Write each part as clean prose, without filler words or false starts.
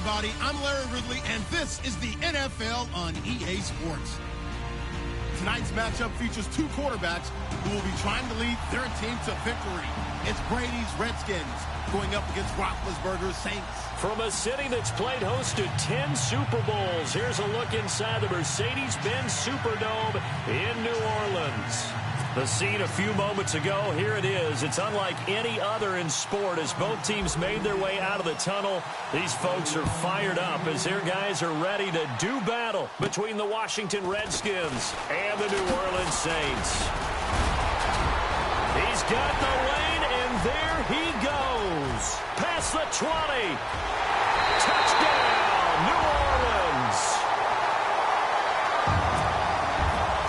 everybody. I'm Larry Ridley, and this is the NFL on EA Sports. Tonight's matchup features two quarterbacks who will be trying to lead their team to victory. It's Brady's Redskins going up against Roethlisberger's Saints. From a city that's played host to 10 Super Bowls, here's a look inside the Mercedes-Benz Superdome in New Orleans. The scene a few moments ago, here it is. It's unlike any other in sport as both teams made their way out of the tunnel. These folks are fired up as their guys are ready to do battle between the Washington Redskins and the New Orleans Saints. He's got the lane, and there he goes. Past the 20. Touchdown, New Orleans.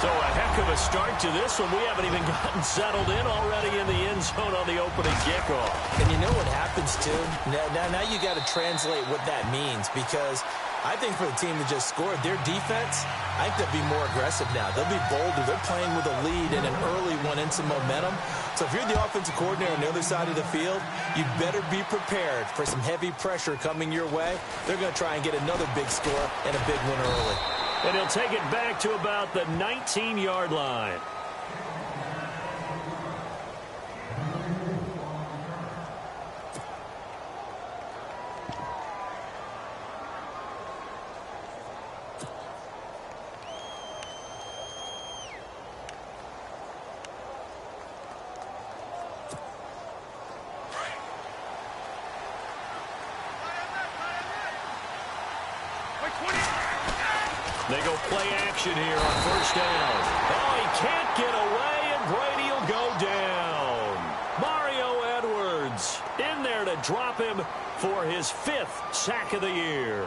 So a heck of a start to this one. We haven't even gotten settled in already in the end zone on the opening kickoff. And you know what happens, too? Now you got to translate what that means, because I think for the team that just scored, their defense, I think they'll be more aggressive now. They'll be bolder. They're playing with a lead and an early one and some momentum. So if you're the offensive coordinator on the other side of the field, you better be prepared for some heavy pressure coming your way. They're going to try and get another big score and a big winner early. And he'll take it back to about the 19-yard line. They go play action here on first down. Oh, he can't get away, and Brady will go down. Mario Edwards in there to drop him for his 5th sack of the year.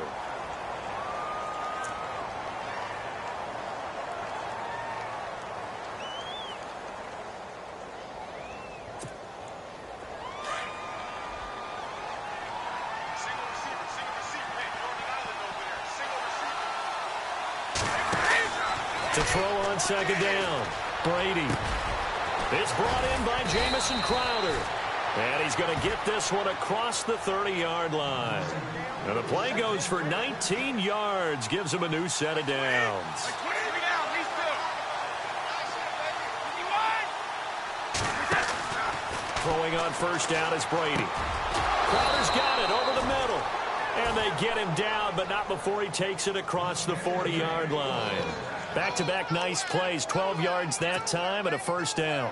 To throw on second down. Brady is brought in by Jamison Crowder. And he's going to get this one across the 30-yard line. And the play goes for 19 yards. Gives him a new set of downs. Throwing on first down is Brady. Crowder's got it over the middle. And they get him down, but not before he takes it across the 40-yard line. Back-to-back nice plays, 12 yards that time and a first down.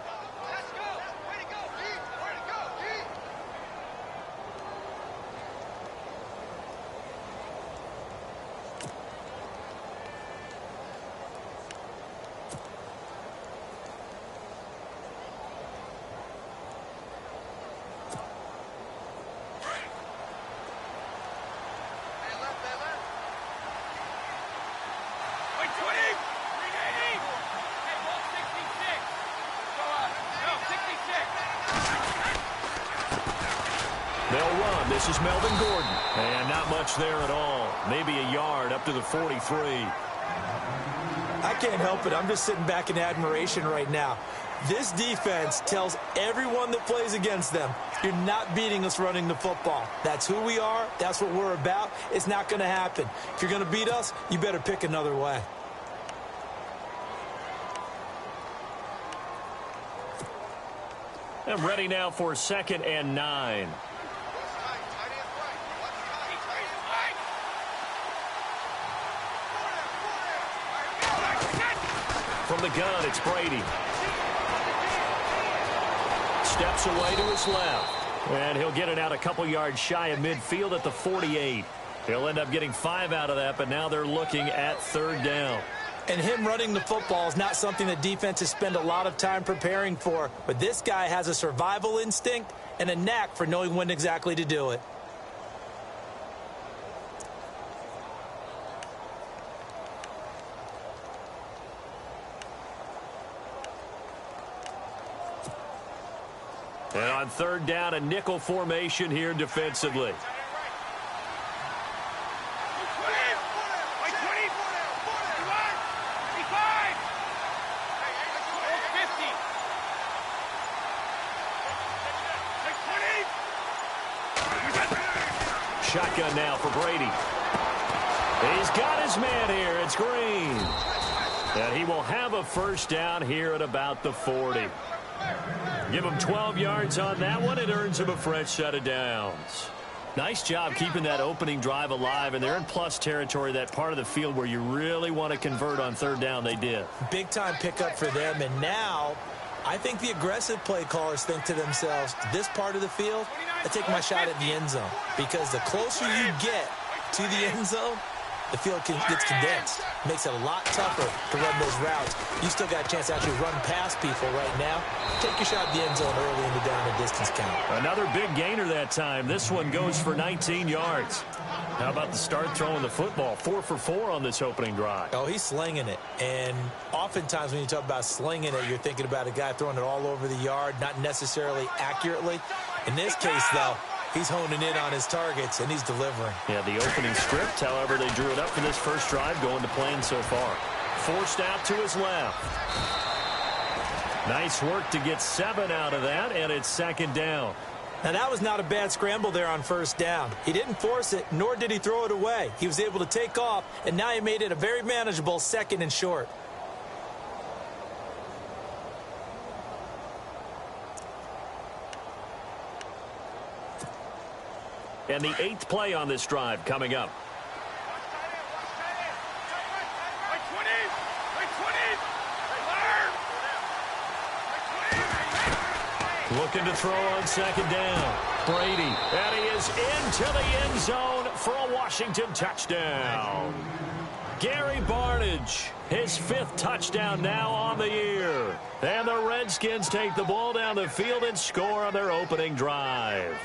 They'll run. This is Melvin Gordon. And not much there at all. Maybe a yard up to the 43. I can't help it. I'm just sitting back in admiration right now. This defense tells everyone that plays against them, you're not beating us running the football. That's who we are. That's what we're about. It's not going to happen. If you're going to beat us, you better pick another way. I'm ready now for 2nd and 9. From the gun, it's Brady. Steps away to his left. And he'll get it out a couple yards shy of midfield at the 48. He'll end up getting 5 out of that, but now they're looking at 3rd down. And him running the football is not something that defenses spend a lot of time preparing for. But this guy has a survival instinct and a knack for knowing when exactly to do it. And on 3rd down, a nickel formation here defensively. Shotgun now for Brady. his man here. It's Green. And he will have a first down here at about the 40. Give him 12 yards on that one. It earns him a fresh set of downs. Nice job keeping that opening drive alive, and they're in plus territory, that part of the field where you really want to convert on third down. They did. Big-time pickup for them, and now I think the aggressive play callers think to themselves, this part of the field, I take my shot at the end zone, because the closer you get to the end zone, the field gets condensed. Makes it a lot tougher to run those routes. You still got a chance to actually run past people right now. Take your shot at the end zone early in the down and distance count. Another big gainer that time. This one goes for 19 yards. How about the start throwing the football? 4 for 4 on this opening drive. Oh, he's slinging it. And oftentimes when you talk about slinging it, you're thinking about a guy throwing it all over the yard, not necessarily accurately. In this case, though, he's honing in on his targets, and he's delivering. Yeah, the opening script, however, they drew it up for this first drive, going to plan so far. Forced out to his left. Nice work to get 7 out of that, and it's second down. Now, that was not a bad scramble there on first down. He didn't force it, nor did he throw it away. He was able to take off, and now he made it a very manageable second and short. And the 8th play on this drive coming up. Looking to throw on second down. Brady, and he is into the end zone for a Washington touchdown. Gary Barnidge, his 5th touchdown now on the year. And the Redskins take the ball down the field and score on their opening drive.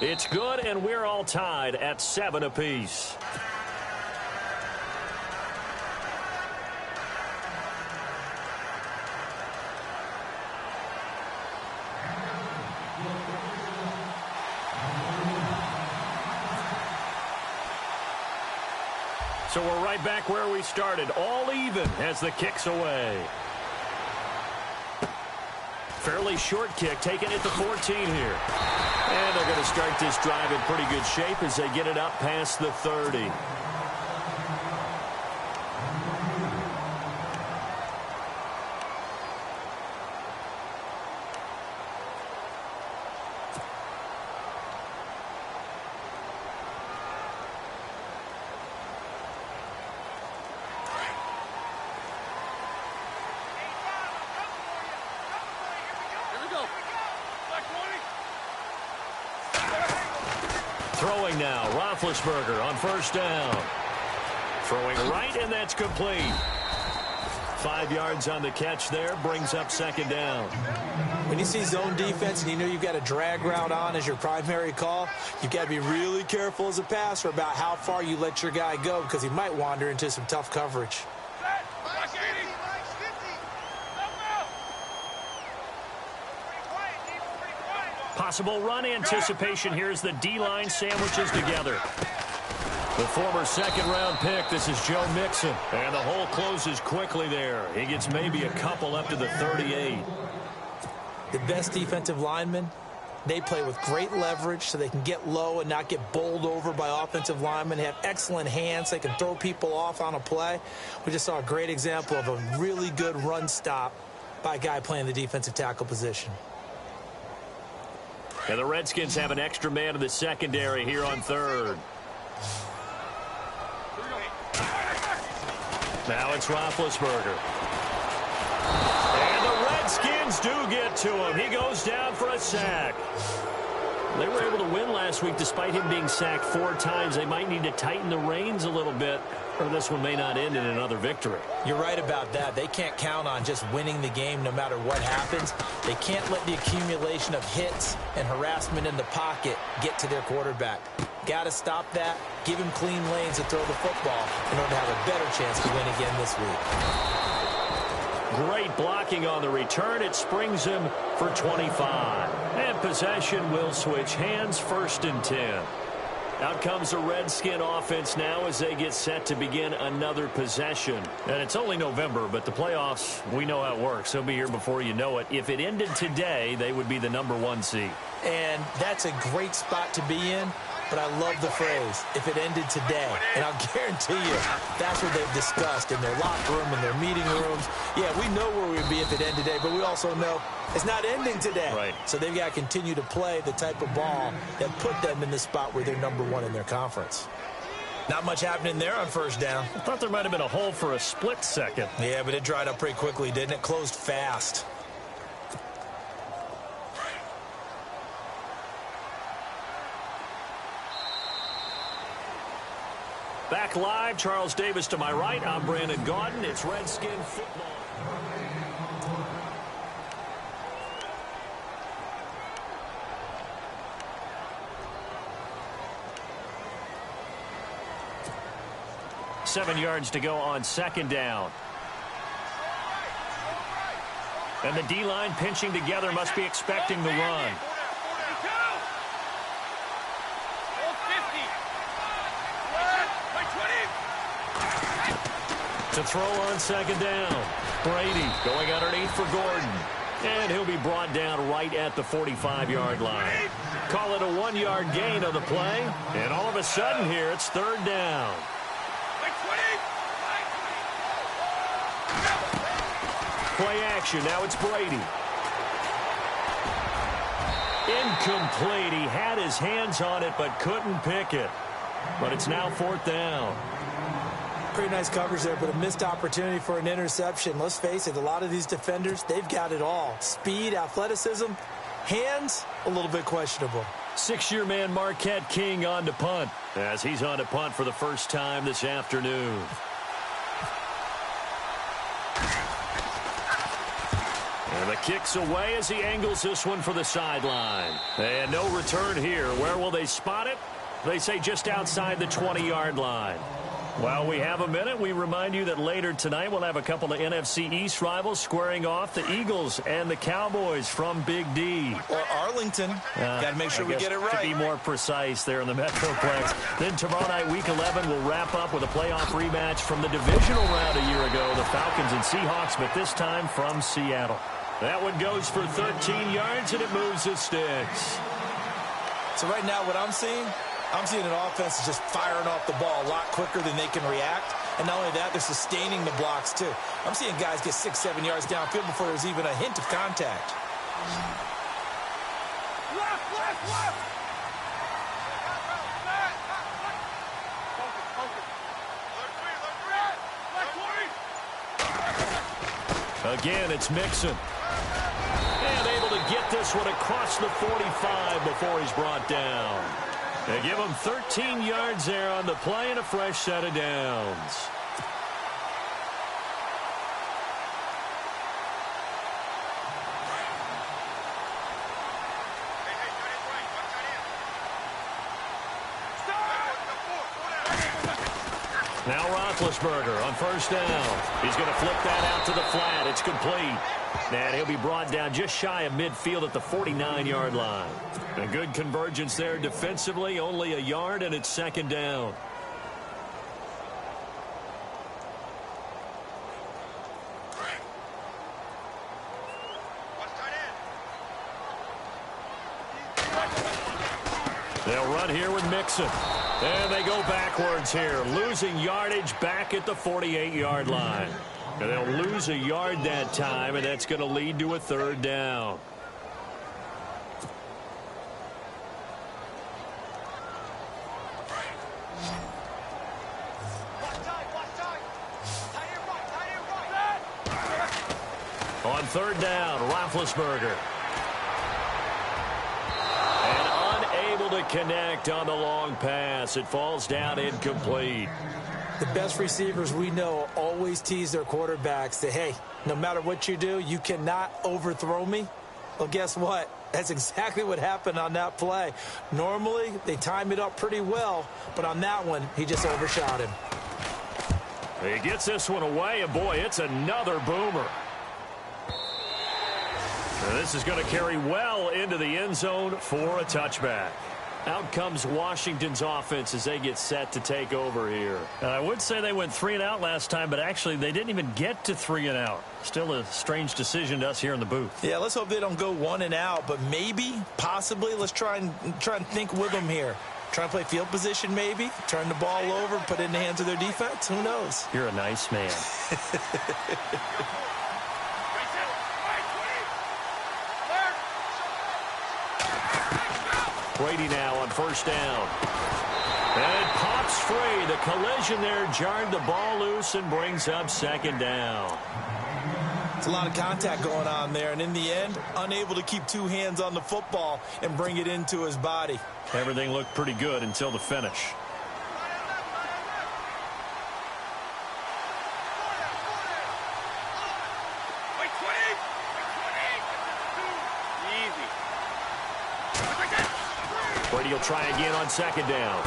It's good, and we're all tied at 7 apiece. So we're right back where we started, all even as the kick's away. Fairly short kick, taking it to 14 here. And they're going to start this drive in pretty good shape as they get it up past the 30. Throwing now, Roethlisberger on first down. Throwing right, and that's complete. 5 yards on the catch there, brings up second down. When you see zone defense and you know you've got a drag route on as your primary call, you've got to be really careful as a passer about how far you let your guy go, because he might wander into some tough coverage. Possible run anticipation here as the D-line sandwiches together. The former second-round pick, this is Joe Mixon. And the hole closes quickly there. He gets maybe a couple up to the 38. The best defensive linemen, they play with great leverage so they can get low and not get bowled over by offensive linemen. They have excellent hands. They can throw people off on a play. We just saw a great example of a really good run stop by a guy playing the defensive tackle position. And the Redskins have an extra man in the secondary here on third. Now it's Roethlisberger. And the Redskins do get to him. He goes down for a sack. They were able to win last week despite him being sacked 4 times. They might need to tighten the reins a little bit, or this one may not end in another victory. You're right about that. They can't count on just winning the game no matter what happens. They can't let the accumulation of hits and harassment in the pocket get to their quarterback. Got to stop that. Give him clean lanes to throw the football in order to have a better chance to win again this week. Great blocking on the return. It springs him for 25. And possession will switch hands, 1st and 10. Out comes the Redskin offense now as they get set to begin another possession. And it's only November, but the playoffs, we know how it works. They'll be here before you know it. If it ended today, they would be the #1 seed. And that's a great spot to be in. But I love the phrase, if it ended today. And I'll guarantee you, that's what they've discussed in their locker room, in their meeting rooms. Yeah, we know where we'd be if it ended today, but we also know it's not ending today. Right. So they've got to continue to play the type of ball that put them in the spot where they're #1 in their conference. Not much happening there on first down. I thought there might have been a hole for a split second. Yeah, but it dried up pretty quickly, didn't it? Closed fast. Back live, Charles Davis to my right. I'm Brandon Gaudin. It's Redskin football. Seven yards to go on second down. And the D-line pinching together must be expecting the run. To throw on second down. Brady going underneath for Gordon. And he'll be brought down right at the 45-yard line. Call it a 1-yard gain on the play. And all of a sudden here, it's third down. Play action. Now it's Brady. Incomplete. He had his hands on it but couldn't pick it. But it's now fourth down. Pretty nice coverage there, but a missed opportunity for an interception. Let's face it, a lot of these defenders, they've got it all. Speed, athleticism, hands, a little bit questionable. Six-year man Marquette King on to punt, as he's on to punt for the first time this afternoon. And the kick's away as he angles this one for the sideline. And no return here. Where will they spot it? They say just outside the 20-yard line. While we have a minute, we remind you that later tonight we'll have a couple of NFC East rivals squaring off, the Eagles and the Cowboys from Big D. Or Arlington. Got to make sure we get it right. To be more precise there in the Metroplex. Then tomorrow night, Week 11, will wrap up with a playoff rematch from the divisional round a year ago, the Falcons and Seahawks, but this time from Seattle. That one goes for 13 yards, and it moves the sticks. So right now what I'm seeing an offense just firing off the ball a lot quicker than they can react. And not only that, they're sustaining the blocks, too. I'm seeing guys get 6-7 yards downfield before there's even a hint of contact. Again, it's Mixon. And able to get this one across the 45 before he's brought down. They give him 13 yards there on the play and a fresh set of downs. Now Roethlisberger on first down. He's going to flip that out to the flat. It's complete. And he'll be brought down just shy of midfield at the 49-yard line. A good convergence there defensively, only a yard, and it's second down. They'll run here with Mixon. And they go backwards here, losing yardage back at the 48-yard line. And they'll lose a yard that time, and that's going to lead to a third down. On third down, Roethlisberger. To connect on the long pass. It falls down incomplete. The best receivers we know always tease their quarterbacks that, hey, no matter what you do, you cannot overthrow me. Well, guess what? That's exactly what happened on that play. Normally, they time it up pretty well, but on that one, he just overshot him. He gets this one away, and boy, it's another boomer. And this is going to carry well into the end zone for a touchback. Out comes Washington's offense as they get set to take over here. I would say they went 3 and out last time, but actually they didn't even get to 3 and out. Still a strange decision to us here in the booth. Yeah, let's hope they don't go 1 and out, but maybe, possibly, let's try and think with them here. Try and play field position maybe, turn the ball over, put it in the hands of their defense. Who knows? You're a nice man. Brady now on first down. And it pops free. The collision there jarred the ball loose and brings up second down. It's a lot of contact going on there, and in the end, unable to keep 2 hands on the football and bring it into his body. Everything looked pretty good until the finish. Brady will try again on second down.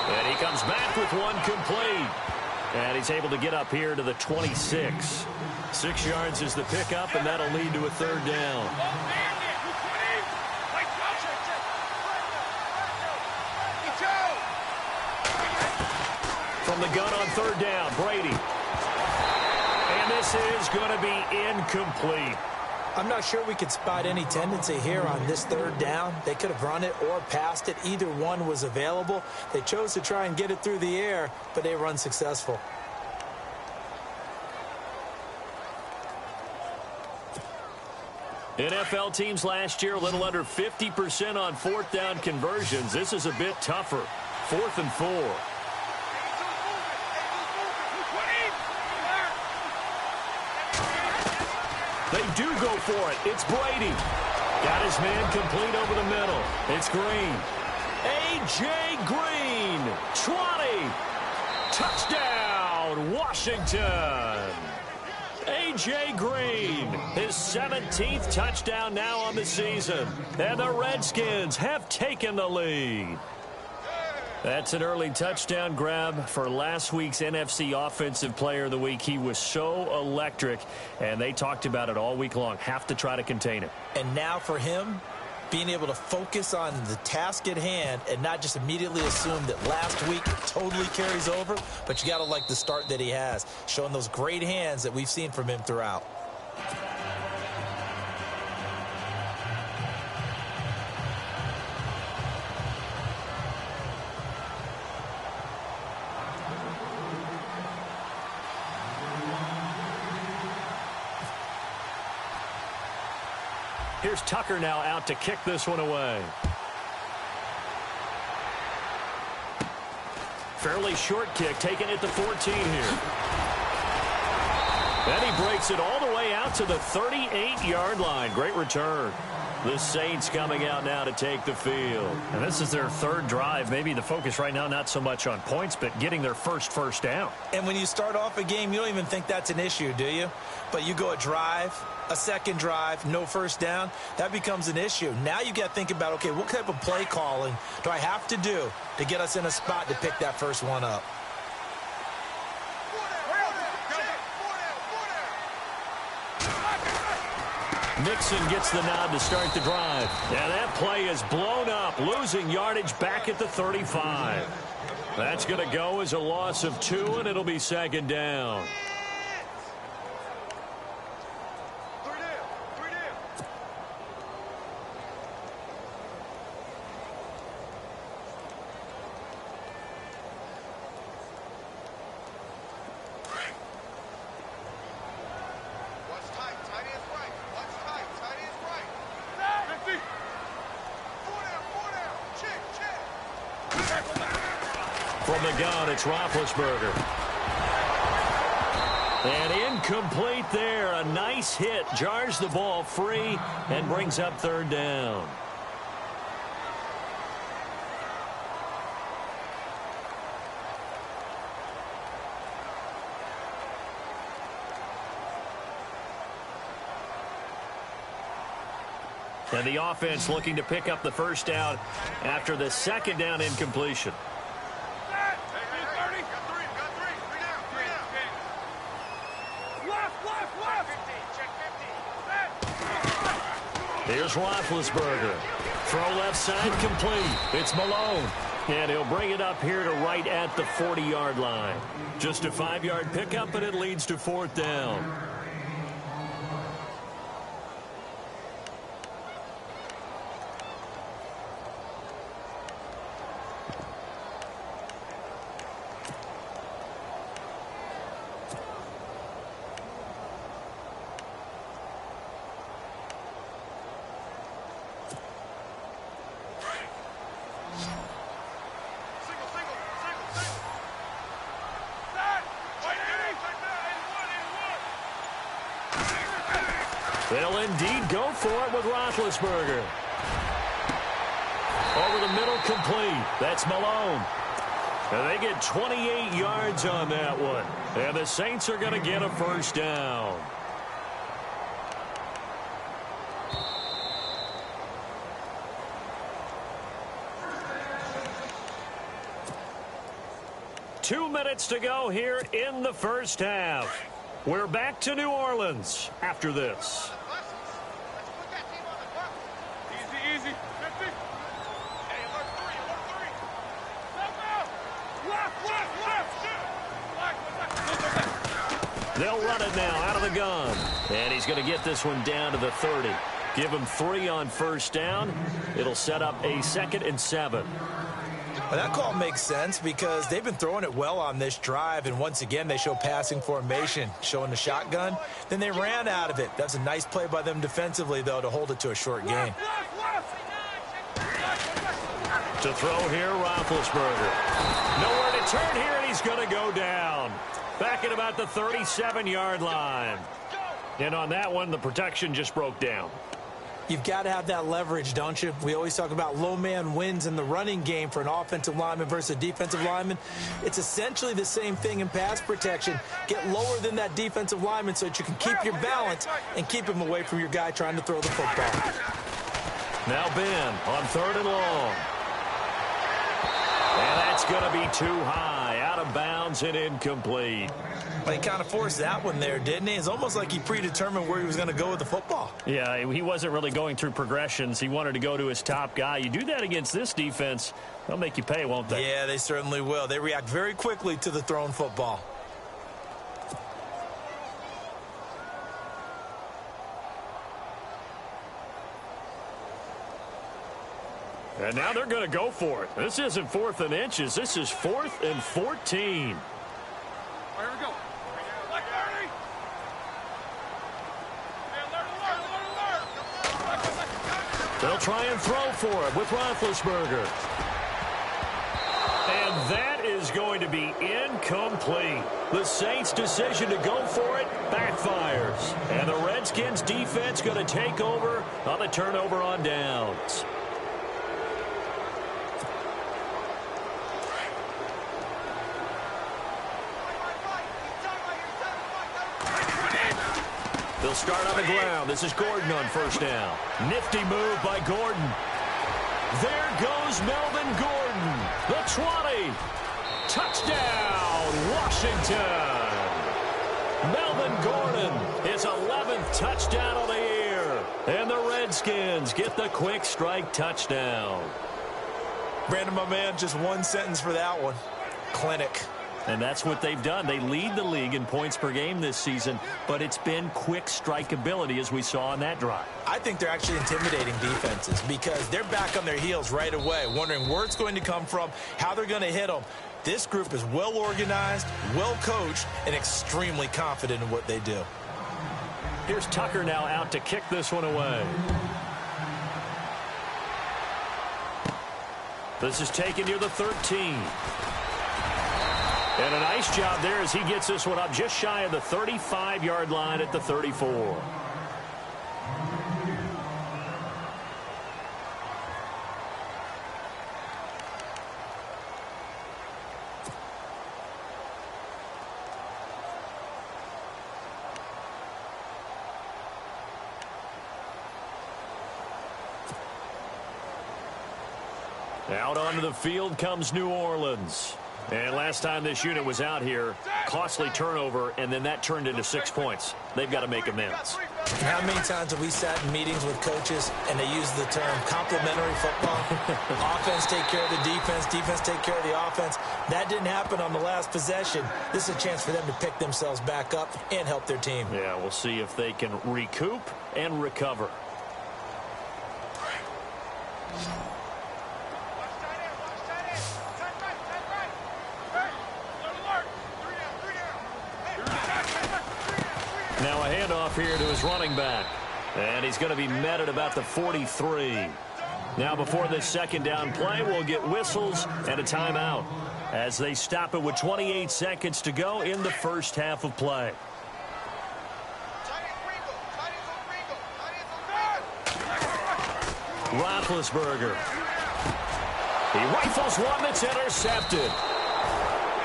And he comes back with one complete. And he's able to get up here to the 26. 6 yards is the pickup, and that'll lead to a third down. From the gun on third down, Brady. And this is going to be incomplete. I'm not sure we could spot any tendency here on this third down. They could have run it or passed it. Either one was available. They chose to try and get it through the air, but they were unsuccessful. NFL teams last year a little under 50% on fourth down conversions. This is a bit tougher. 4th and 4. They do go for it. It's Brady. Got his man complete over the middle. It's Green. A.J. Green. 20. Touchdown, Washington. A.J. Green, his 17th touchdown now on the season. And the Redskins have taken the lead. That's an early touchdown grab for last week's NFC Offensive Player of the Week. He was so electric, and they talked about it all week long. Have to try to contain it. And now for him, being able to focus on the task at hand and not just immediately assume that last week totally carries over, but you got to like the start that he has, showing those great hands that we've seen from him throughout. Here's Tucker now out to kick this one away. Fairly short kick, taking it to 14 here. And he breaks it all the way out to the 38-yard line. Great return. The Saints coming out now to take the field. And this is their 3rd drive. Maybe the focus right now not so much on points, but getting their first down. And when you start off a game, you don't even think that's an issue, do you? But you go a drive, a second drive, no first down, that becomes an issue. Now you got to think about, okay, what type of play calling do I have to do to get us in a spot to pick that first one up? Mixon gets the nod to start the drive. And that play is blown up, losing yardage back at the 35. That's going to go as a loss of 2, and it'll be second down. From the gun, it's Roethlisberger. And incomplete there. A nice hit. Jars the ball free and brings up third down. And the offense looking to pick up the first down after the second down incompletion. Here's Roethlisberger. Throw left side complete. It's Malone. And he'll bring it up here to right at the 40-yard line. Just a 5-yard pickup, and it leads to 4th down. They'll indeed go for it with Roethlisberger. Over the middle, complete. That's Malone. And they get 28 yards on that one. And the Saints are going to get a 1st down. Two minutes to go here in the 1st half. We're back to New Orleans after this. Easy. Hey, alert 3. Left. They'll run it now out of the gun. And he's going to get this one down to the 30. Give him 3 on 1st down. It'll set up a 2nd and 7. Well, that call makes sense because they've been throwing it well on this drive, and once again they show passing formation, showing the shotgun. Then they ran out of it. That's a nice play by them defensively, though, to hold it to a short gain. To throw here, Roethlisberger. Nowhere to turn here, and he's going to go down. Back at about the 37-yard line. And on that one, the protection just broke down. You've got to have that leverage, don't you? We always talk about low man wins in the running game for an offensive lineman versus a defensive lineman. It's essentially the same thing in pass protection. Get lower than that defensive lineman so that you can keep your balance and keep him away from your guy trying to throw the football. Now Ben on 3rd and long. And that's going to be too high, out of bounds and incomplete. Well, he kind of forced that one there, didn't he? It's almost like he predetermined where he was going to go with the football. Yeah, he wasn't really going through progressions. He wanted to go to his top guy. You do that against this defense, they'll make you pay, won't they? Yeah, they certainly will. They react very quickly to the thrown football. And now they're going to go for it. This isn't 4th and inches. This is 4th and 14. Here we go. They'll try and throw for it with Roethlisberger. And that is going to be incomplete. The Saints' decision to go for it backfires. And the Redskins' defense going to take over on the turnover on downs. They'll start on the ground. This is Gordon on 1st down. Nifty move by Gordon. There goes Melvin Gordon. The 20. Touchdown, Washington. Melvin Gordon, his 11th touchdown of the year. And the Redskins get the quick strike touchdown. Brandon, my man, just one sentence for that one. Clinic. And that's what they've done. They lead the league in points per game this season, but it's been quick strikeability as we saw on that drive. I think they're actually intimidating defenses because they're back on their heels right away, wondering where it's going to come from, how they're going to hit them. This group is well organized, well coached, and extremely confident in what they do. Here's Tucker now out to kick this one away. This is taken near the 13. And a nice job there as he gets this one up just shy of the 35-yard line at the 34. Out onto the field comes New Orleans. And last time this unit was out here, costly turnover, and then that turned into 6 points. They've got to make amends. How many times have we sat in meetings with coaches and they use the term complementary football? Offense take care of the defense, defense take care of the offense. That didn't happen on the last possession. This is a chance for them to pick themselves back up and help their team. Yeah, we'll see if they can recoup and recover. Now a handoff here to his running back. And he's going to be met at about the 43. Now before this second down play, we'll get whistles and a timeout as they stop it with 28 seconds to go in the first half of play. Roethlisberger. He rifles one that's intercepted.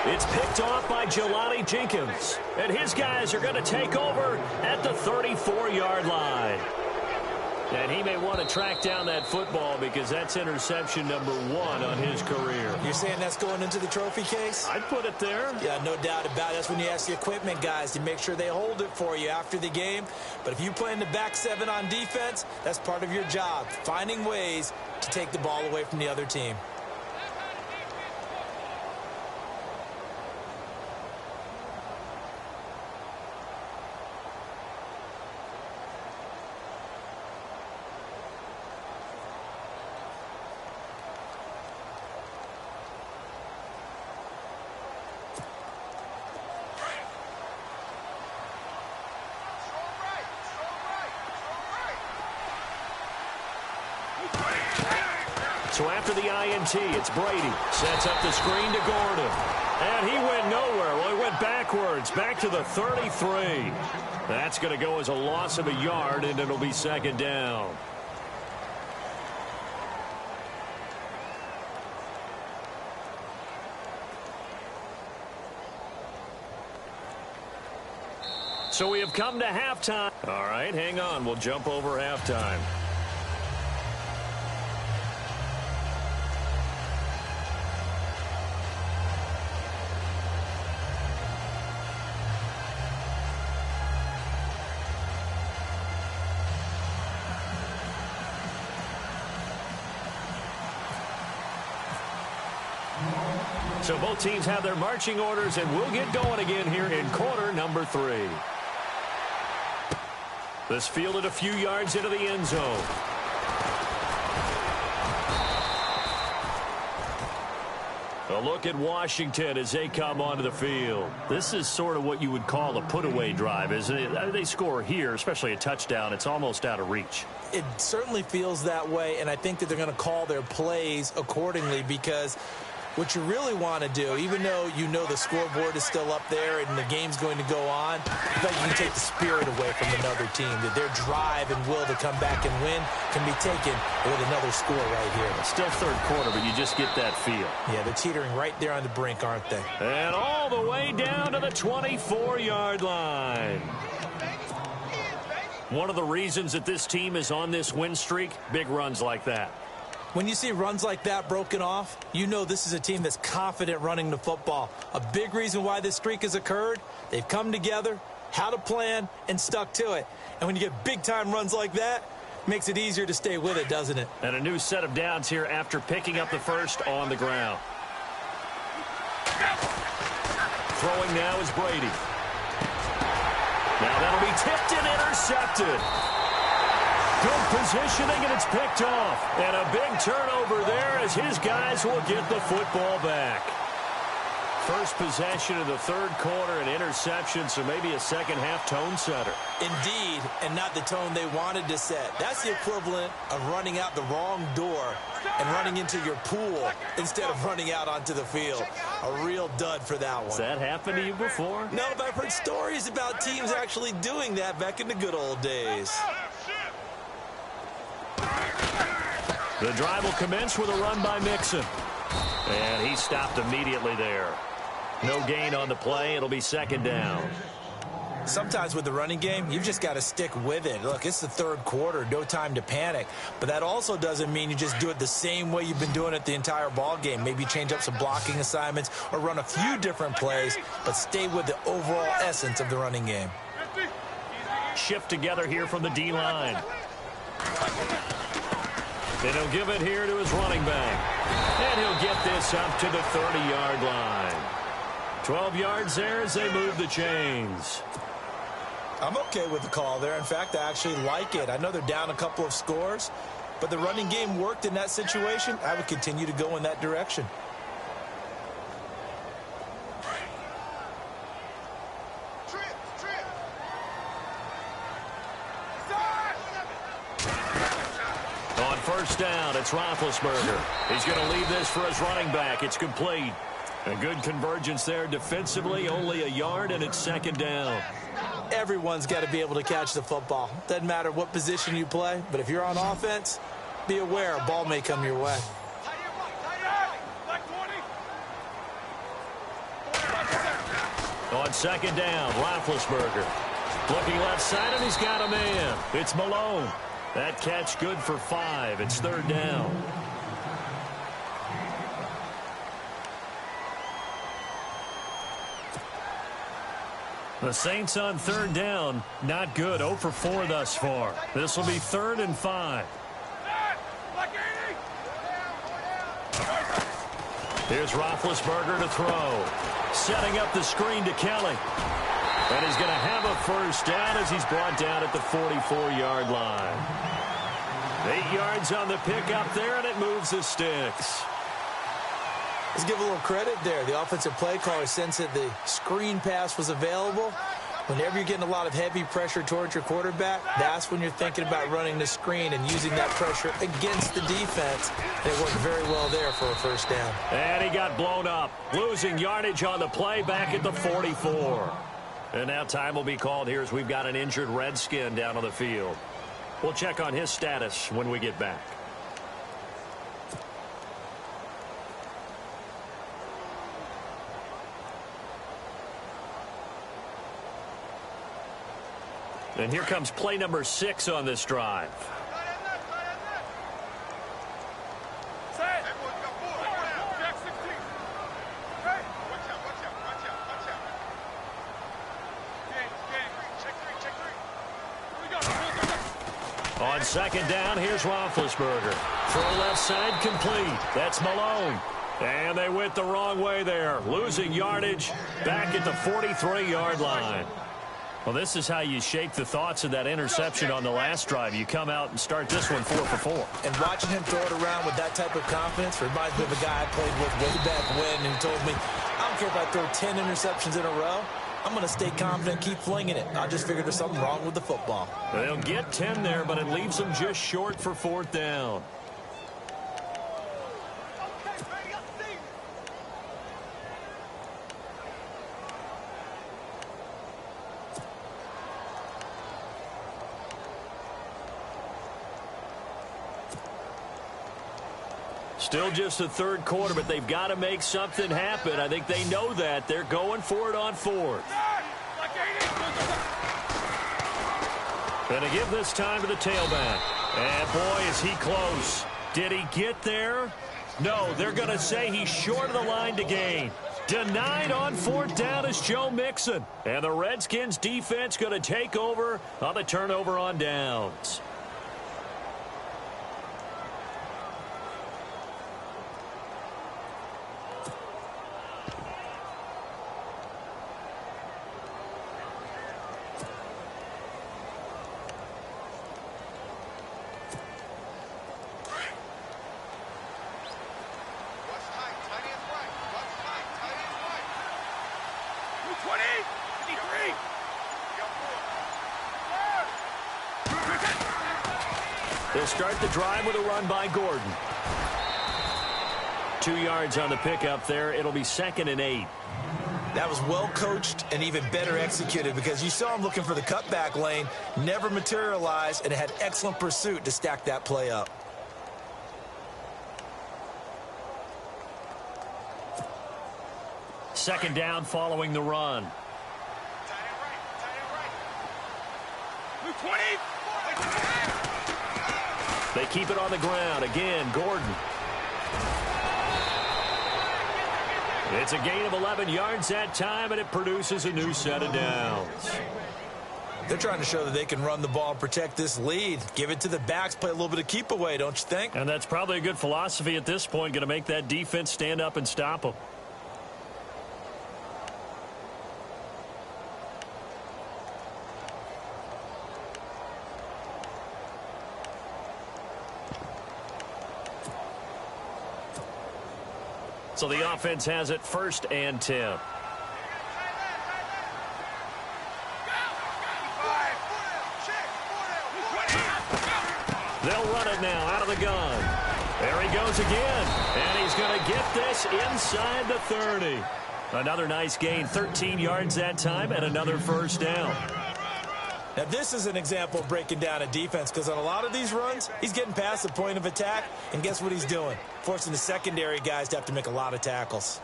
It's picked off by Jelani Jenkins. And his guys are going to take over at the 34-yard line. And he may want to track down that football because that's interception number 1 on his career. You're saying that's going into the trophy case? I'd put it there. Yeah, no doubt about it. That's when you ask the equipment guys to make sure they hold it for you after the game. But if you play in the back 7 on defense, that's part of your job, finding ways to take the ball away from the other team. So after the INT, it's Brady. Sets up the screen to Gordon. And he went nowhere. Well, he went backwards, back to the 33. That's going to go as a loss of a yard, and it'll be second down. So we have come to halftime. All right, hang on. We'll jump over halftime. So both teams have their marching orders, and we'll get going again here in quarter number 3. This fielded a few yards into the end zone. A look at Washington as they come onto the field. This is sort of what you would call a put-away drive, isn't it? They score here, especially a touchdown. It's almost out of reach. It certainly feels that way, and I think that they're going to call their plays accordingly because what you really want to do, even though you know the scoreboard is still up there and the game's going to go on, I think you can take the spirit away from another team, that their drive and will to come back and win can be taken with another score right here. It's still third quarter, but you just get that feel. Yeah, they're teetering right there on the brink, aren't they? And all the way down to the 24-yard line. One of the reasons that this team is on this win streak, big runs like that. When you see runs like that broken off, you know this is a team that's confident running the football. A big reason why this streak has occurred, they've come together, had a plan, and stuck to it. And when you get big-time runs like that, it makes it easier to stay with it, doesn't it? And a new set of downs here after picking up the first on the ground. Throwing now is Brady. Now that'll be tipped and intercepted. Good positioning, and it's picked off. And a big turnover there as his guys will get the football back. First possession of the third quarter, an interception, so maybe a second-half tone setter. Indeed, and not the tone they wanted to set. That's the equivalent of running out the wrong door and running into your pool instead of running out onto the field. A real dud for that one. Has that happened to you before? No, but I've heard stories about teams actually doing that back in the good old days. The drive will commence with a run by Mixon. And he stopped immediately there. No gain on the play. It'll be second down. Sometimes with the running game, you've just got to stick with it. Look, it's the third quarter, no time to panic. But that also doesn't mean you just do it the same way you've been doing it the entire ball game. Maybe change up some blocking assignments or run a few different plays, but stay with the overall essence of the running game. Shift together here from the D-line. Then he'll give it here to his running back. And he'll get this up to the 30-yard line. 12 yards there as they move the chains. I'm okay with the call there. In fact, I actually like it. I know they're down a couple of scores, but the running game worked in that situation. I would continue to go in that direction. On first down, it's Roethlisberger. He's going to leave this for his running back. It's complete. A good convergence there defensively, only a yard, and it's second down. Everyone's got to be able to catch the football. Doesn't matter what position you play, but if you're on offense, be aware a ball may come your way. On second down, Roethlisberger. Looking left side, and he's got a man. It's Malone. That catch good for 5. It's third down. The Saints on third down, not good. 0 for 4 thus far. This will be 3rd and 5. Here's Roethlisberger to throw. Setting up the screen to Kelly. And he's going to have a first down as he's brought down at the 44-yard line. 8 yards on the pickup there, and it moves the sticks. Let's give a little credit there. The offensive play caller sensed that the screen pass was available. Whenever you're getting a lot of heavy pressure towards your quarterback, that's when you're thinking about running the screen and using that pressure against the defense. And it worked very well there for a first down. And he got blown up, losing yardage on the play back at the 44. And now time will be called here as we've got an injured Redskin down on the field. We'll check on his status when we get back. And here comes play number 6 on this drive. On second down, here's Roethlisberger. Throw left side complete. That's Malone. And they went the wrong way there, losing yardage back at the 43-yard line. Well, this is how you shake the thoughts of that interception on the last drive. You come out and start this one 4 for 4. And watching him throw it around with that type of confidence reminds me of a guy I played with way back when, and he told me, I don't care if I throw 10 interceptions in a row. I'm going to stay confident, keep flinging it. I just figured there's something wrong with the football. They'll get 10 there, but it leaves them just short for 4th down. Still just the third quarter, but they've got to make something happen. I think they know that. They're going for it on 4th. Gonna give this time to the tailback. And boy, is he close. Did he get there? No, they're going to say he's short of the line to gain. Denied on 4th down is Joe Mixon. And the Redskins defense going to take over on the turnover on downs. They'll start the drive with a run by Gordon. 2 yards on the pickup there. It'll be 2nd and 8. That was well coached and even better executed because you saw him looking for the cutback lane, never materialized, and it had excellent pursuit to stack that play up. Second down following the run. They keep it on the ground. Again, Gordon. It's a gain of 11 yards that time, and it produces a new set of downs. They're trying to show that they can run the ball and protect this lead. Give it to the backs, play a little bit of keep away, don't you think? And that's probably a good philosophy at this point, going to make that defense stand up and stop them. So the offense has it 1st and 10. They'll run it now out of the gun. There he goes again. And he's going to get this inside the 30. Another nice gain, 13 yards that time, and another 1st down. Now, this is an example of breaking down a defense, because on a lot of these runs, he's getting past the point of attack, and guess what he's doing? Forcing the secondary guys to have to make a lot of tackles.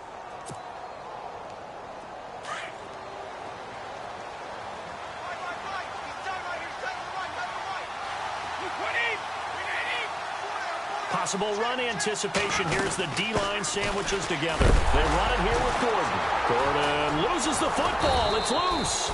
Possible run anticipation. Here's the D-line sandwiches together. They run it here with Gordon. Gordon loses the football. It's loose.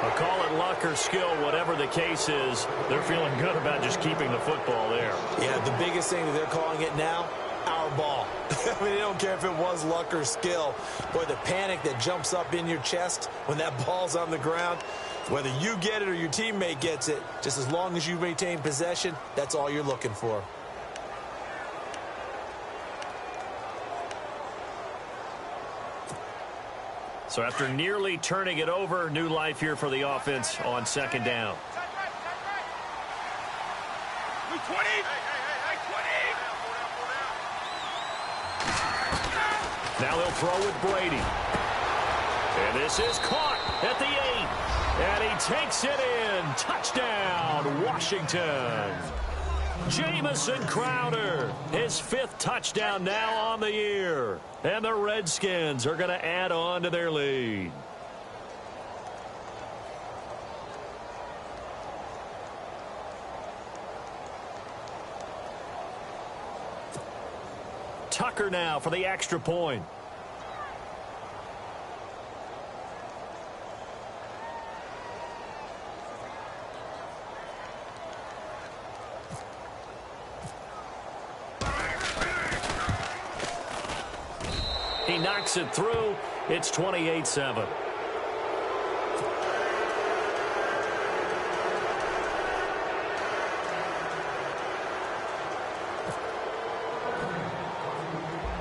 I'll call it luck or skill, whatever the case is. They're feeling good about just keeping the football there. Yeah, the biggest thing that they're calling it now, our ball. I mean, they don't care if it was luck or skill. Boy, the panic that jumps up in your chest when that ball's on the ground, whether you get it or your teammate gets it, just as long as you maintain possession, that's all you're looking for. So after nearly turning it over, new life here for the offense on 2nd down. Now they'll throw with Brady. And this is caught at the 8. And he takes it in. Touchdown, Washington. Jamison Crowder, his 5th touchdown now on the year. And the Redskins are going to add on to their lead. Tucker now for the extra point. He knocks it through. It's 28-7.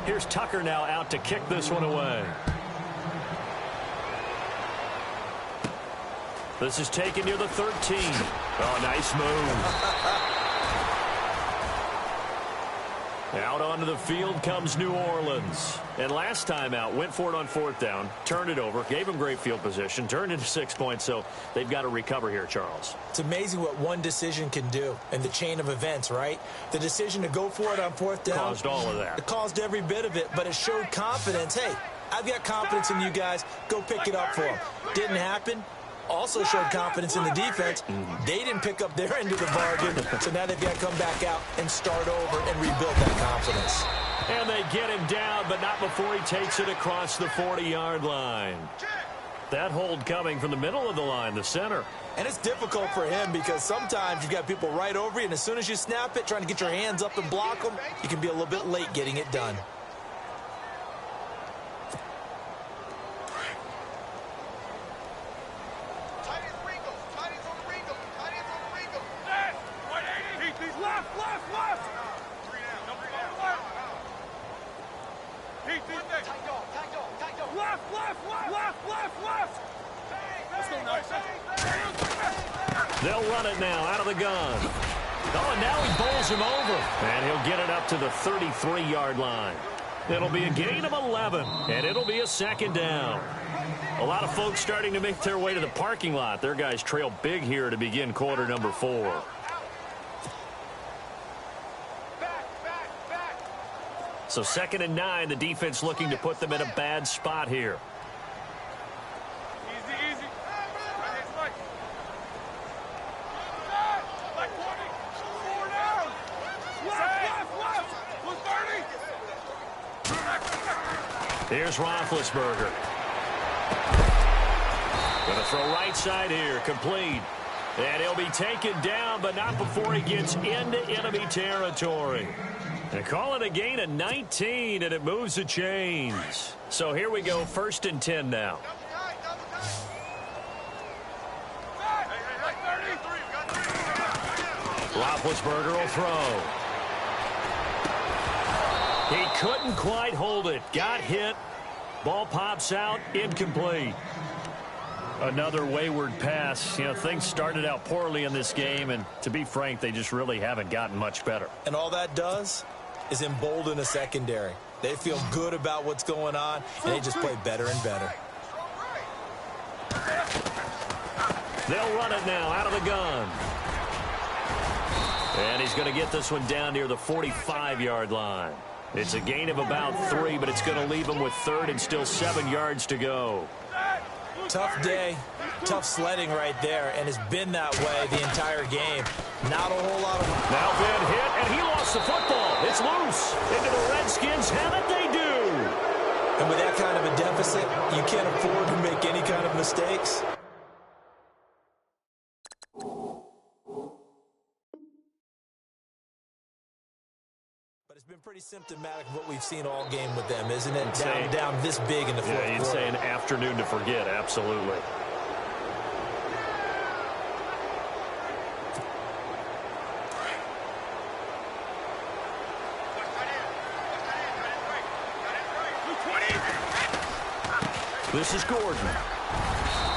Here's Tucker now out to kick this one away. This is taken near the 13. Oh, nice move. Out onto the field comes New Orleans. And last time out, went for it on 4th down, turned it over, gave him great field position, turned into 6 points, so they've got to recover here, Charles. It's amazing what one decision can do in the chain of events, right? The decision to go for it on 4th down. Caused all of that. It caused every bit of it, but it showed confidence. Hey, I've got confidence in you guys. Go pick it up for them. Didn't happen. Also showed confidence in the defense. They didn't pick up their end of the bargain, so now they've got to come back out and start over and rebuild that confidence. And they get him down, but not before he takes it across the 40-yard line. That hold coming from the middle of the line, the center. And it's difficult for him because sometimes you've got people right over you, and as soon as you snap it, trying to get your hands up and block them, you can be a little bit late getting it done. They'll run it now out of the gun. Oh, and now he bowls him over. And he'll get it up to the 33-yard line. It'll be a gain of 11, and it'll be a 2nd down. A lot of folks starting to make their way to the parking lot. Their guys trail big here to begin quarter number 4. So 2nd and 9, the defense looking to put them in a bad spot here. Here's Roethlisberger. Going to throw right side here, complete. And he'll be taken down, but not before he gets into enemy territory. And call it a gain of 19, and it moves the chains. So here we go, 1st and 10 now. Roethlisberger will throw. He couldn't quite hold it. Got hit. Ball pops out, incomplete. Another wayward pass. You know, things started out poorly in this game, and to be frank, they just really haven't gotten much better. And all that does is embolden a secondary. They feel good about what's going on, and they just play better and better. They'll run it now out of the gun. And he's going to get this one down near the 45-yard line. It's a gain of about 3, but it's going to leave him with 3rd and still 7 yards to go. Tough day, tough sledding right there, and it's been that way the entire game. Not a whole lot of... Now Ben hit, and he lost the football. It's loose. Into the Redskins have it, they do. And with that kind of a deficit, you can't afford to make any kind of mistakes. But it's been pretty symptomatic of what we've seen all game with them, isn't it? Down this big in the fourth quarter. You'd say an afternoon to forget, absolutely. This is Gordon.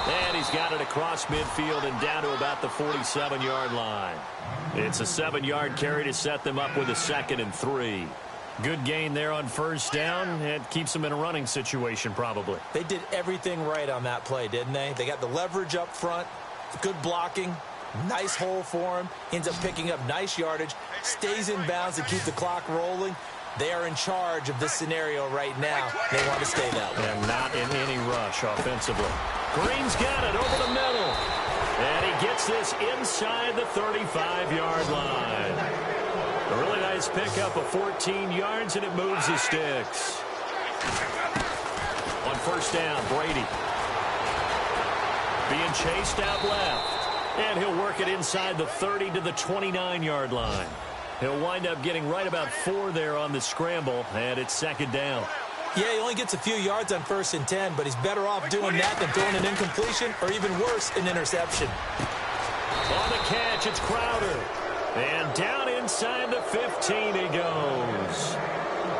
And he's got it across midfield and down to about the 47-yard line. It's a 7-yard carry to set them up with a 2nd and 3. Good gain there on 1st down. It keeps them in a running situation probably. They did everything right on that play, didn't they? They got the leverage up front, good blocking, nice hole for him, ends up picking up nice yardage, stays in bounds to keep the clock rolling. They are in charge of this scenario right now. They want to stay that way. And not in any rush offensively. Green's got it over the middle. And he gets this inside the 35-yard line. A really nice pickup of 14 yards, and it moves the sticks. On 1st down, Brady. Being chased out left. And he'll work it inside the 30 to the 29-yard line. He'll wind up getting right about 4 there on the scramble, and it's 2nd down. Yeah, he only gets a few yards on 1st and 10, but he's better off doing that than throwing an incompletion or even worse, an interception. On the catch, it's Crowder. And down inside the 15 he goes.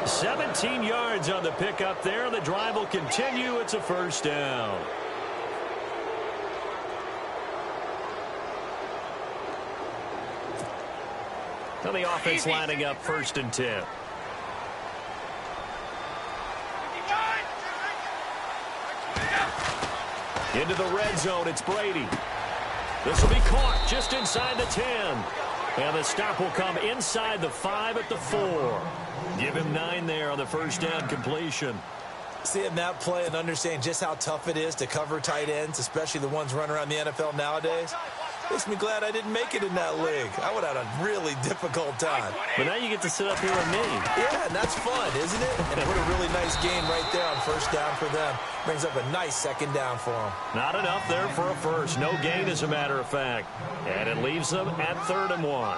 17 yards on the pickup there. The drive will continue. It's a 1st down. So the offense lining up 1st and 10. Into the red zone, it's Brady. This will be caught just inside the 10. And the stop will come inside the 5 at the 4. Give him 9 there on the 1st down completion. Seeing that play and understanding just how tough it is to cover tight ends, especially the ones running around the NFL nowadays, makes me glad I didn't make it in that league. I would have had a really difficult time. But now you get to sit up here with me. Yeah, and that's fun, isn't it? And put a really nice gain right there on 1st down for them. Brings up a nice 2nd down for them. Not enough there for a 1st. No gain, as a matter of fact. And it leaves them at 3rd and 1.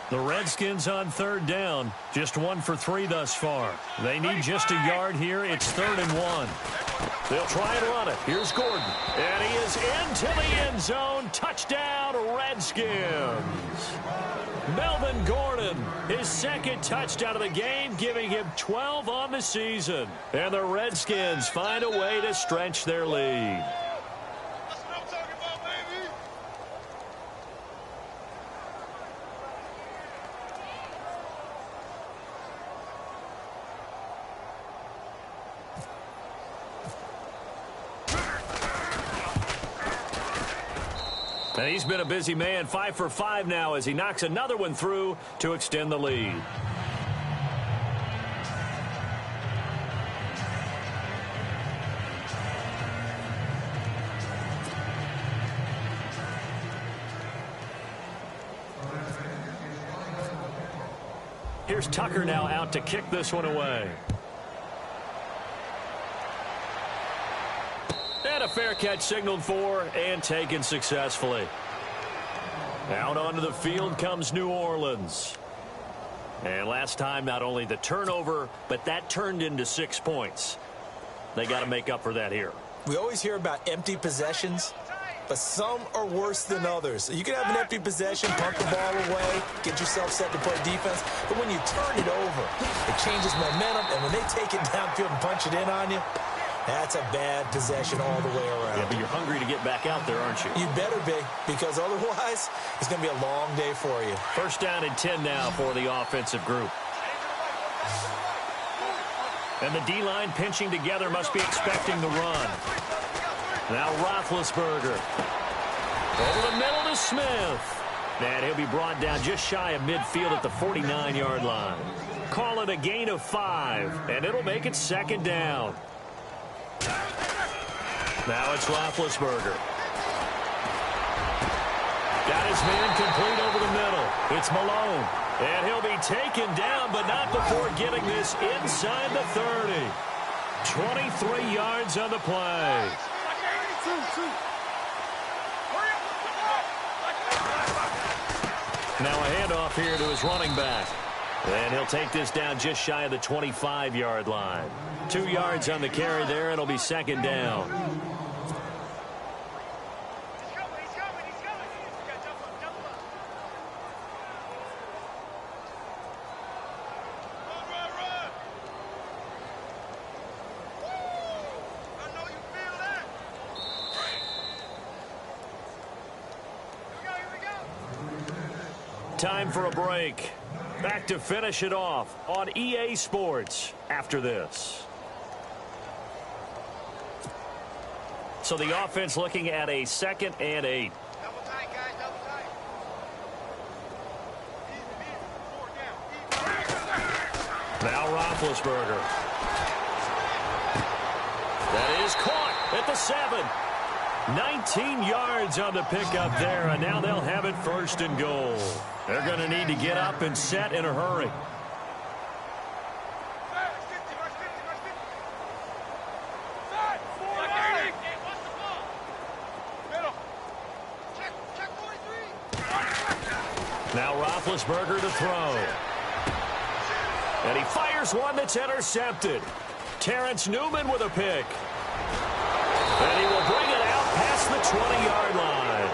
The Redskins on 3rd down. Just 1 for 3 thus far. They need just a yard here. It's 3rd and 1. They'll try and run it. Here's Gordon. And he is into the end zone. Touchdown, Redskins. Melvin Gordon, his 2nd touchdown of the game, giving him 12 on the season. And the Redskins find a way to stretch their lead. And he's been a busy man, 5 for 5 now as he knocks another one through to extend the lead. Here's Tucker now out to kick this one away. And a fair catch signaled for and taken successfully. Out onto the field comes New Orleans. And last time, not only the turnover, but that turned into 6 points. They got to make up for that here. We always hear about empty possessions, but some are worse than others. You can have an empty possession, punt the ball away, get yourself set to play defense, but when you turn it over, it changes momentum, and when they take it downfield and punch it in on you, that's a bad possession all the way around. Yeah, but you're hungry to get back out there, aren't you? You better be, because otherwise, it's going to be a long day for you. First down and 10 now for the offensive group. And the D-line pinching together must be expecting the run. Now Roethlisberger. Over the middle to Smith. And he'll be brought down just shy of midfield at the 49-yard line. Call it a gain of 5, and it'll make it second down. Now it's Roethlisberger. Got his man complete over the middle. It's Malone. And he'll be taken down, but not before getting this inside the 30. 23 yards on the play. Now a handoff here to his running back. And he'll take this down just shy of the 25-yard line. 2 yards on the carry there. It'll be second down. Time for a break. Back to finish it off on EA Sports after this. So the offense looking at a 2nd and 8. Double tight, guys, double tight. Now Roethlisberger. That is caught at the 7. 19 yards on the pickup there, and now they'll have it 1st and goal. They're going to need to get up and set in a hurry. Now Roethlisberger to throw. And he fires one that's intercepted. Terrence Newman with a pick. And he will bring it out past the 20-yard line.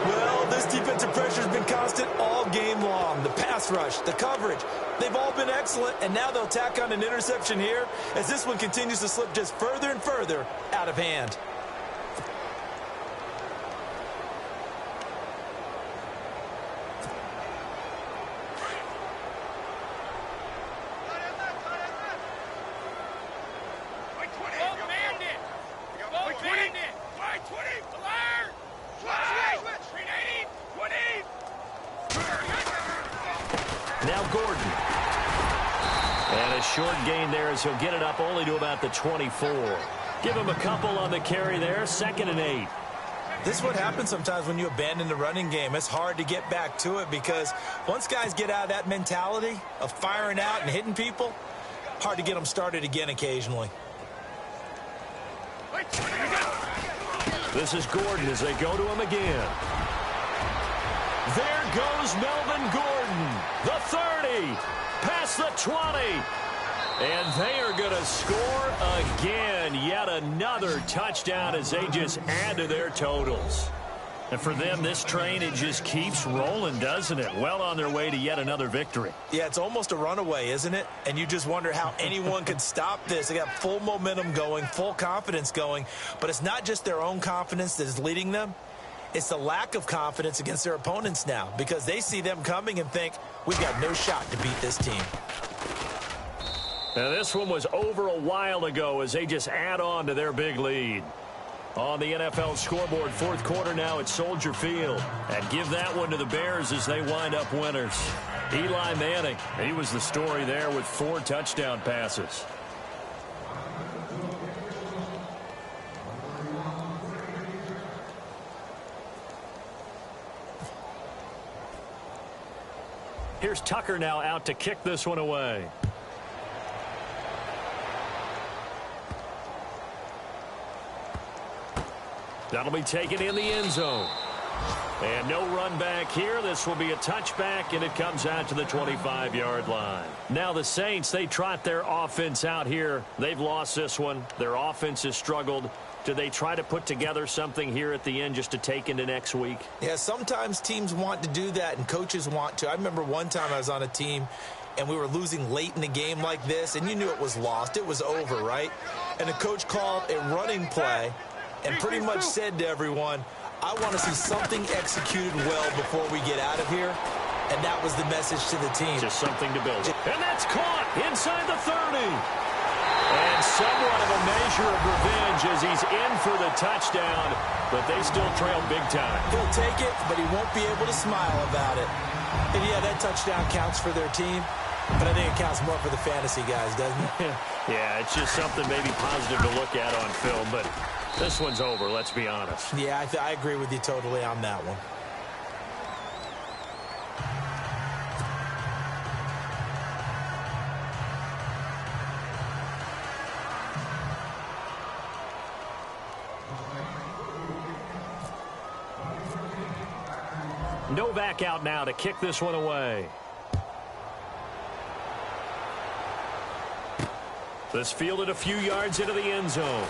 Well, this defensive pressure has been constant all game long. The pass rush, the coverage, they've all been excellent, and now they'll tack on an interception here as this one continues to slip just further and further out of hand. Now Gordon. And a short gain there as he'll get it up only to about the 24. Give him a couple on the carry there, 2nd and 8. This is what happens sometimes when you abandon the running game. It's hard to get back to it because once guys get out of that mentality of firing out and hitting people, hard to get them started again occasionally. This is Gordon as they go to him again. There goes Melvin Gordon. The 30. Past the 20. And they are going to score again. Yet another touchdown as they just add to their totals. And for them, this train, it just keeps rolling, doesn't it? Well on their way to yet another victory. Yeah, it's almost a runaway, isn't it? And you just wonder how anyone could stop this. They got full momentum going, full confidence going. But it's not just their own confidence that is leading them. It's the lack of confidence against their opponents now because they see them coming and think, we've got no shot to beat this team. Now, this one was over a while ago as they just add on to their big lead. on the NFL scoreboard. Fourth quarter now at Soldier Field. And give that one to the Bears as they wind up winners. Eli Manning, he was the story there with 4 touchdown passes. Here's Tucker now out to kick this one away. That'll be taken in the end zone. And no run back here. This will be a touchback, and it comes out to the 25-yard line. Now the Saints, they trot their offense out here. They've lost this one. Their offense has struggled. Do they try to put together something here at the end just to take into next week? Yeah, sometimes teams want to do that, and coaches want to. I remember one time I was on a team, and we were losing late in the game like this, and you knew it was lost. It was over, right? And the coach called a running play and pretty much said to everyone, I want to see something executed well before we get out of here. And that was the message to the team. Just something to build. And that's caught inside the 30. And somewhat of a measure of revenge as he's in for the touchdown, but they still trail big time. He'll take it, but he won't be able to smile about it. And, yeah, that touchdown counts for their team, but I think it counts more for the fantasy guys, doesn't it? Yeah, it's just something maybe positive to look at on film, but this one's over, let's be honest. Yeah, I agree with you totally on that one. Novak out now to kick this one away. This fielded a few yards into the end zone.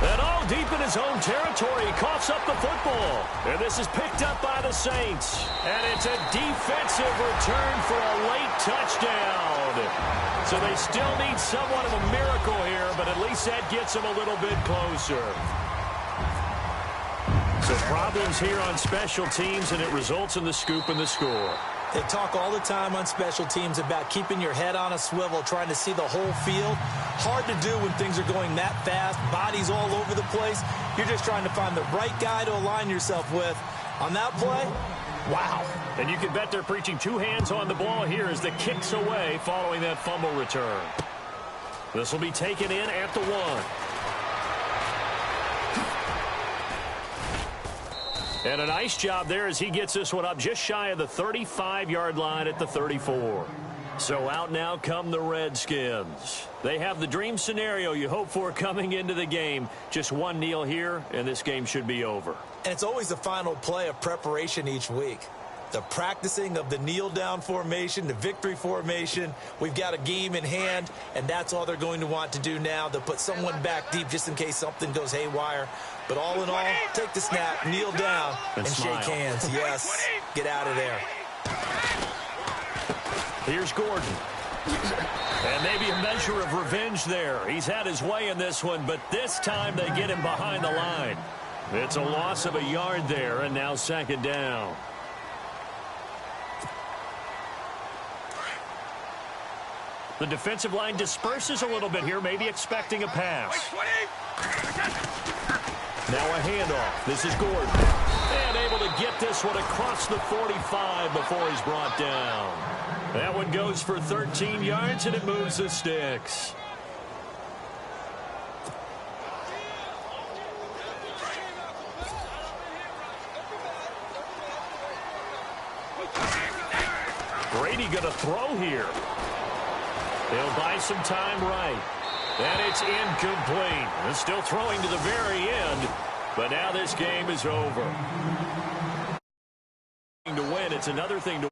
And all deep in his own territory, he coughs up the football. And this is picked up by the Saints. And it's a defensive return for a late touchdown. So they still need somewhat of a miracle here, but at least that gets them a little bit closer. So problems here on special teams, and it results in the scoop and the score. They talk all the time on special teams about keeping your head on a swivel, trying to see the whole field. Hard to do when things are going that fast, bodies all over the place. You're just trying to find the right guy to align yourself with. On that play, wow. And you can bet they're preaching 2 hands on the ball here as the kick's away following that fumble return. This will be taken in at the 1. And a nice job there as he gets this one up just shy of the 35-yard line at the 34. So out now come the Redskins. They have the dream scenario you hope for coming into the game. Just one kneel here, and this game should be over. And it's always the final play of preparation each week. The practicing of the kneel-down formation, the victory formation. We've got a game in hand, and that's all they're going to want to do now. They'll put someone back deep just in case something goes haywire. But all in all, take the snap, kneel down, and shake hands. Yes, get out of there. Here's Gordon. And maybe a measure of revenge there. He's had his way in this one, but this time they get him behind the line. It's a loss of a yard there, and now second down. The defensive line disperses a little bit here, maybe expecting a pass. Now a handoff. This is Gordon. And able to get this one across the 45 before he's brought down. That one goes for 13 yards, and it moves the sticks. Brady going to throw here. He'll buy some time right. And it's incomplete. And still throwing to the very end. But now this game is over. To win, it's another thing to